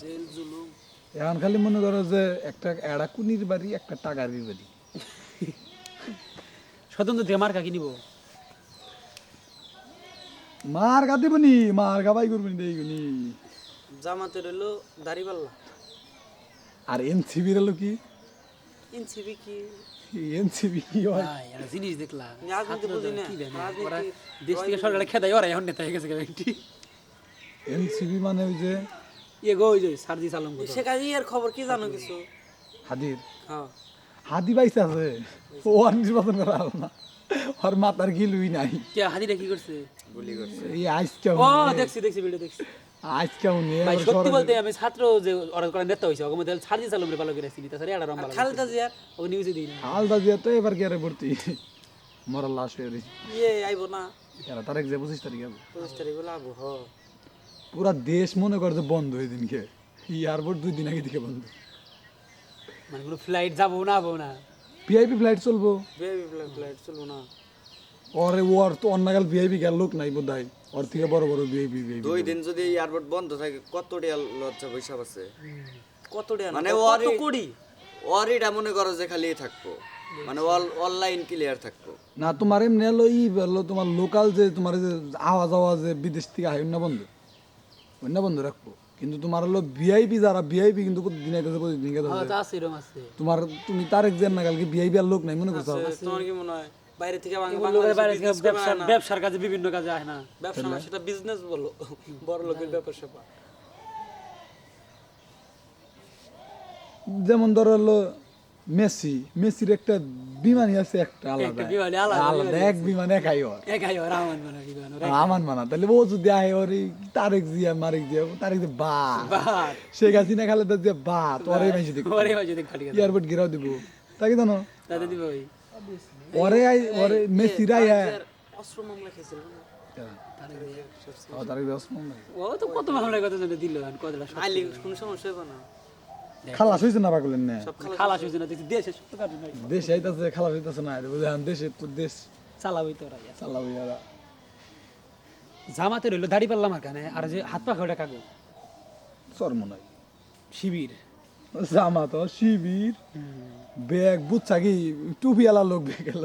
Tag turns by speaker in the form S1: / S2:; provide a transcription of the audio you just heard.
S1: Jail জুলুম
S2: এখন খালি মনে করো যে একটা কুনির বাড়ি একটা টাকারির বাড়ি।
S3: স্বতন্ত্র থেকে মার্কা কিনিব
S2: মার গা দিবনি, মার গা বাই করবনি দেইগুনি।
S1: জামাতের হলো দাড়িপাল্লা
S2: আর এনসিবির হলো কি?
S1: এনসিপি কি
S2: এনসিবি কি হয়?
S3: ভাই একটা জিনিস দেখলাম
S1: রাজনীতি বুঝি না
S3: ওরা
S1: রাজনীতি
S3: দেশ থেকে সরকারে খেদাই ওরা এখন নেতা হয়ে গেছে একটি
S2: এনসিবি মানে ওই যে
S3: ইয়ে গো ওই যে সারজি সালম
S1: সেখানে এর খবর কি জানো কিছু
S2: হাদির
S1: হ্যাঁ
S2: হাদি বাইসে আছে, ও আর নির্বাচন করা হলো না, ওর মাথার গিলুই নাই।
S3: কে হাজিরা কি করছে
S2: এই আজকে
S3: ও দেখছি ভিডিও দেখছি
S2: আজকে উনি
S3: ভাই সত্যি বলতে আমি ছাত্র যে অর্ডার করে নেতা হইছে ওকে মধ্যে সারজি সালম রে ভালো করে চিনি তাছাড়া এটা রং ভালো
S1: খালেদা জিয়ার
S3: ও নিউজে দিই না
S2: হালদা দিয়ে তো এবার কি আরে ভর্তি মরার লাশ হয়ে রয়েছে।
S1: ইয়ে আইবো না
S2: তারিখ যে 25 তারিখ আছে
S1: 25 তারিখ বলে আবো হ
S2: পুরা দেশ মনে করে যে বন্ধ হয়ে দিনকে, এয়ারপোর্ট 2 দিন আগে থেকে বন্ধ।
S3: মানে কোনো ফ্লাইট যাবো না
S2: ভিআইপি ফ্লাইট চলবো,
S1: বেবি ফ্লাইট চলবো না
S2: ওরে ওর তো অন্যকাল ভিআইপি গেল লোক নাই বোধহয়, ওর থেকে বড় বড় ভিআইপি
S4: 2 দিন যদি এয়ারপোর্ট বন্ধ থাকে কত টাকা লজ্জা পয়সা আছে
S1: কত টাকা
S4: মানে
S1: কত কোটি
S4: ওয়ারিটা মনে করো যে খালি থাকবো মানে অনলাইন ক্লিয়ার থাকবো
S2: না। তোমার এমনি হলো হলো তোমার লোকাল যে তোমার যে আওয়াজ বিদেশ থেকে আয় অন্য বন্ধ রাখবো, কিন্তু তোমার হলো ভিআইপি যারা ভিআইপি কিন্তু প্রতিদিন আইতেছে প্রতিদিন
S3: হ্যাঁ তা আছে এরকম আছে
S2: তোমার তুমি তারেক জিয়ার না কালকে ভিআইপি আর লোক নাই মনে করছো?
S1: তোমার কি মনে হয় বাইরে থেকে
S3: লোকের বাইরে থেকে ব্যবসার কাজে বিভিন্ন কাজে আসে না
S1: ব্যবসা না সেটা বিজনেস বলো বড় লোকের ব্যাপার স্যাপার
S2: যেমন ধরো হলো মেসির একটা বিমানই আছে একটা আলাদা
S3: বিমানে আলাদা
S2: আলাদা এক বিমান একাই ওর
S3: একাই ওর আমান মানে বিমান ওর
S2: আমান মানা, তাহলে ও যদি আয় ওর তারেক জিয়া মারেক জিয়া তারেক জিয়া বা
S3: বাদ
S2: শেখ হাসিনা খালেদা জিয়া বা তোরে মাইছি দেখ
S3: ওরে ভাই যদি খালি কথা
S2: এয়ারপোর্ট ঘেরাও দিব তাকে জানো
S3: তাতে দিব ওই
S2: ওরে মেসির আয়
S1: অস্ত্র মামলা খেয়েছিল না
S2: তারেক ওসমান
S3: ও তো কত মামলার কথা জন্য দিল কতটা
S1: আইলি কোনো সমস্যা হবে না
S2: খালাস হয়েছে না পাগলেন না,
S3: খালাস হয়েছে না দেখছি দেশে সত্য কাটে নাই
S2: দেশ আইতাছে খালাস হইতাছে না, বুঝলেন দেশে তো দেশ
S3: চালাবই তো ওরা
S2: চালাবো ইয়ারা।
S3: জামাতে রইলো দাড়ি পাল্লাম আর কানে আর যে হাত পা খাওয়া কাগজ
S2: চর্ম নাই
S3: শিবির
S2: জামা তো শিবির ব্যাগ বুচ্ছা কি টুপিওয়ালা লোক গেল